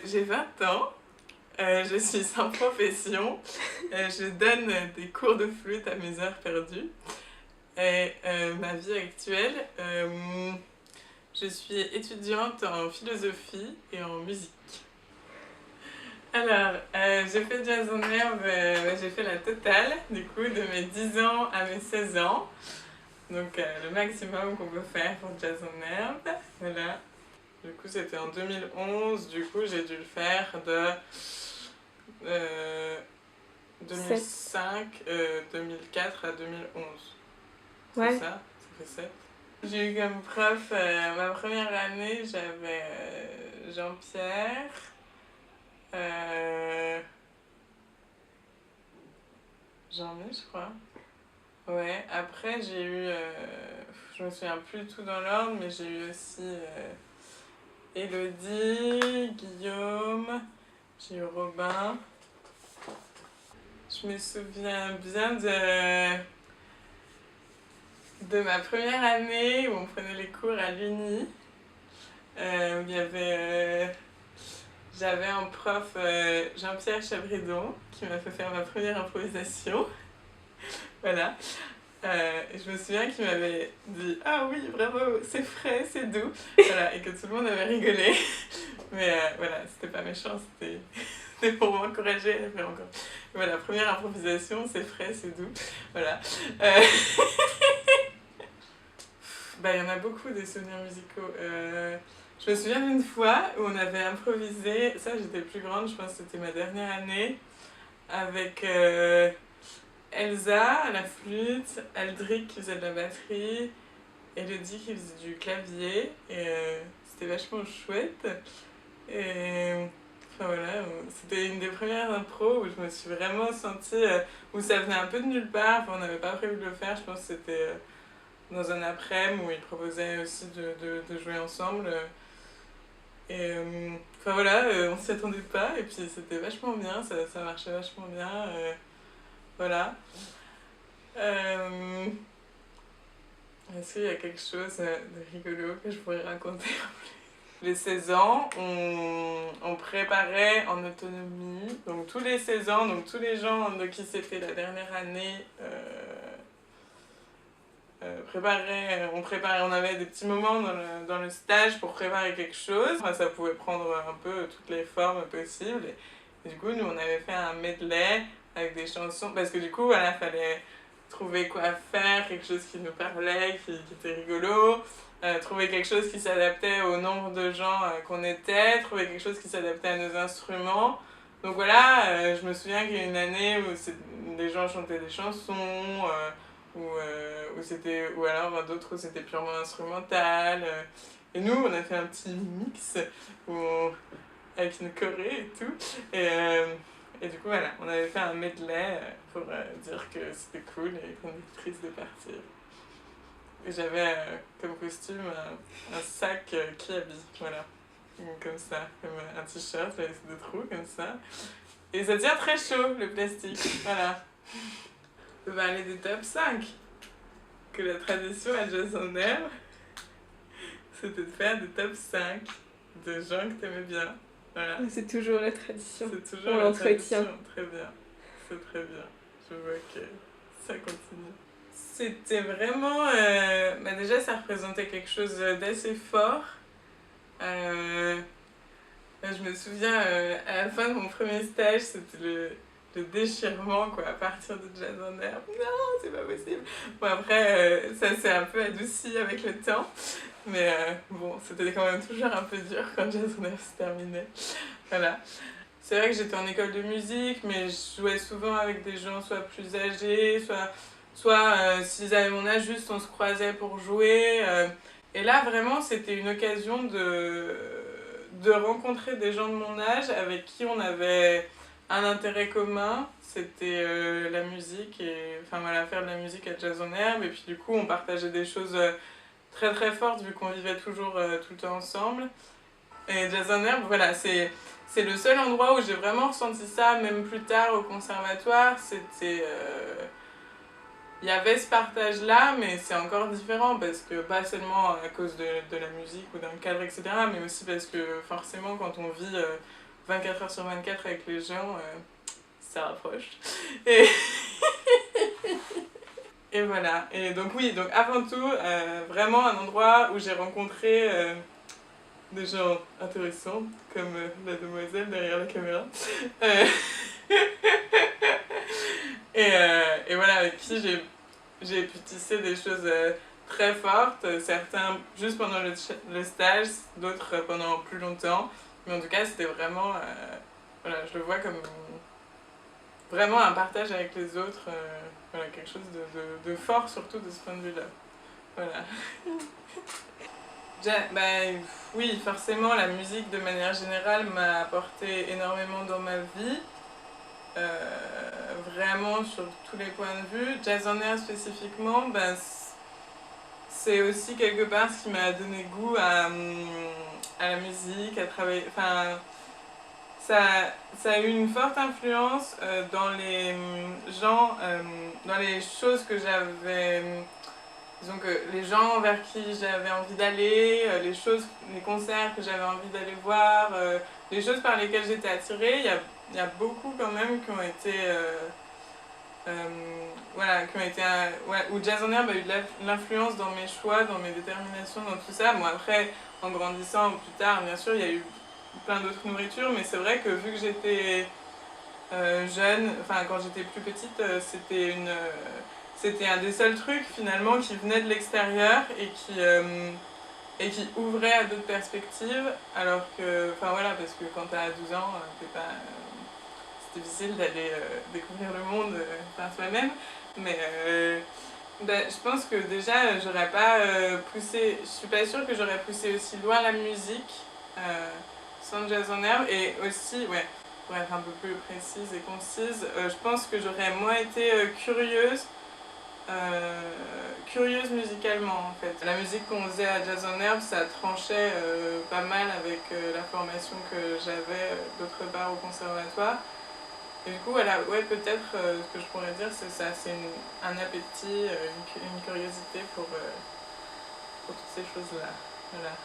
J'ai 20 ans, je suis sans profession, je donne des cours de flûte à mes heures perdues. Et ma vie actuelle, je suis étudiante en philosophie et en musique. Alors, j'ai fait Jazz en Herbe, j'ai fait la totale, du coup, de mes 10 ans à mes 16 ans. Donc, le maximum qu'on peut faire pour Jazz en Herbe. Voilà. Du coup, c'était en 2011, du coup, j'ai dû le faire de 2005, 2004 à 2011. Ouais. C'est ça? Ça fait 7. J'ai eu comme prof, ma première année, j'avais Jean-Pierre. Jean-Mi, je crois. Ouais, après j'ai eu, je me souviens plus tout dans l'ordre, mais j'ai eu aussi Élodie, Guillaume, j'ai eu Robin. Je me souviens bien de ma première année où on prenait les cours à l'Uni. Où il y avait, j'avais un prof, Jean-Pierre Chabridon, qui m'a fait faire ma première improvisation. Voilà. Et je me souviens qu'il m'avait dit « Ah oui, bravo, c'est frais, c'est doux ». Voilà, et que tout le monde avait rigolé. Mais voilà, c'était pas méchant, c'était pour m'encourager à faire encore. Voilà, première improvisation, c'est frais, c'est doux. Voilà. Bah, il y en a beaucoup des souvenirs musicaux. Je me souviens d'une fois où on avait improvisé, ça j'étais plus grande, je pense que c'était ma dernière année, avec Elsa à la flûte, Aldric qui faisait de la batterie, Elodie qui faisait du clavier, et c'était vachement chouette. Et enfin voilà, c'était une des premières impros où je me suis vraiment sentie, où ça venait un peu de nulle part, enfin, on n'avait pas prévu de le faire, je pense que c'était dans un après-midi où ils proposaient aussi de jouer ensemble. Et enfin voilà, on s'y attendait pas, et puis c'était vachement bien, ça marchait vachement bien. Voilà. Est-ce qu'il y a quelque chose de rigolo que je pourrais raconter? Les 16 ans, on préparait en autonomie, donc tous les 16 ans, donc tous les gens de qui c'était la dernière année on avait des petits moments dans le stage pour préparer quelque chose. Enfin, ça pouvait prendre un peu toutes les formes possibles. Et du coup, nous, on avait fait un medley avec des chansons, parce que du coup, voilà, fallait trouver quoi faire, quelque chose qui nous parlait, qui était rigolo, trouver quelque chose qui s'adaptait au nombre de gens qu'on était, trouver quelque chose qui s'adaptait à nos instruments. Donc voilà, je me souviens qu'il y a une année où des gens chantaient des chansons, ou alors d'autres où c'était purement instrumental. Et nous, on a fait un petit mix avec une choré et tout. Et du coup, voilà, on avait fait un medley pour dire que c'était cool et qu'on était triste de partir. Et j'avais comme costume un sac Kiabi, voilà. Comme ça, comme un t-shirt avec deux trous, comme ça. Et ça tient très chaud, le plastique, voilà. On peut parler des top 5. Que la tradition à Jazz en Herbe, c'était de faire des top 5 de gens que t'aimais bien. Voilà. C'est toujours la tradition. C'est toujours la tradition. Très bien. C'est très bien. Je vois que ça continue. C'était vraiment... bah déjà, ça représentait quelque chose d'assez fort. Je me souviens, à la fin de mon premier stage, c'était le déchirement, quoi, à partir de Jazz en Herbe. Non, c'est pas possible. Bon, après, ça s'est un peu adouci avec le temps. Mais bon, c'était quand même toujours un peu dur quand Jazz en Herbe se terminait. Voilà. C'est vrai que j'étais en école de musique, mais je jouais souvent avec des gens soit plus âgés, soit s'ils avaient mon âge, juste on se croisait pour jouer. Et là, vraiment, c'était une occasion de rencontrer des gens de mon âge avec qui on avait un intérêt commun. C'était la musique, et enfin voilà, faire de la musique à Jazz en Herbe. Et puis du coup, on partageait des choses très très fortes vu qu'on vivait toujours tout le temps ensemble. Et Jazz en Herbe, voilà, c'est le seul endroit où j'ai vraiment ressenti ça, même plus tard au conservatoire. C'était... il y avait ce partage-là, mais c'est encore différent parce que pas seulement à cause de la musique ou d'un cadre, etc., mais aussi parce que forcément quand on vit 24 heures sur 24 avec les gens, ça rapproche. Et, et voilà. Et donc oui, donc avant tout, vraiment un endroit où j'ai rencontré des gens intéressants, comme la demoiselle derrière la caméra. Euh, et voilà, avec qui j'ai pu tisser des choses très fortes, certains juste pendant le stage, d'autres pendant plus longtemps. Mais en tout cas, c'était vraiment, voilà, je le vois comme vraiment un partage avec les autres, voilà, quelque chose de fort surtout de ce point de vue-là. Voilà. Bah, oui, forcément, la musique de manière générale m'a apporté énormément dans ma vie. Vraiment sur tous les points de vue. Jazz en air spécifiquement, ben, c'est aussi quelque part ce qui m'a donné goût à la musique, à travailler. Enfin, ça a eu une forte influence dans les gens, dans les choses que j'avais. Disons que les gens vers qui j'avais envie d'aller, les concerts que j'avais envie d'aller voir, les choses par lesquelles j'étais attirée, il y a beaucoup quand même qui ont été voilà, qui ont été ouais, où Jazz on Air a eu de l'influence dans mes choix, dans mes déterminations, dans tout ça. Bon, après, en grandissant plus tard, bien sûr, il y a eu plein d'autres nourritures, mais c'est vrai que vu que j'étais jeune, enfin quand j'étais plus petite, c'était un des seuls trucs finalement qui venait de l'extérieur et qui ouvrait à d'autres perspectives, alors que, enfin voilà, parce que quand t'as 12 ans, t'es pas c'est difficile d'aller découvrir le monde par soi-même. Mais ben, je pense que déjà, j'aurais pas poussé. Je suis pas sûre que j'aurais poussé aussi loin la musique sans Jazz en herbe. Et aussi, ouais, pour être un peu plus précise et concise, je pense que j'aurais moins été curieuse musicalement en fait. La musique qu'on faisait à Jazz en herbe, ça tranchait pas mal avec la formation que j'avais d'autre part au conservatoire. Et du coup, voilà, ouais, peut-être ce que je pourrais dire, c'est ça, c'est un appétit, une curiosité pour toutes ces choses-là. Voilà.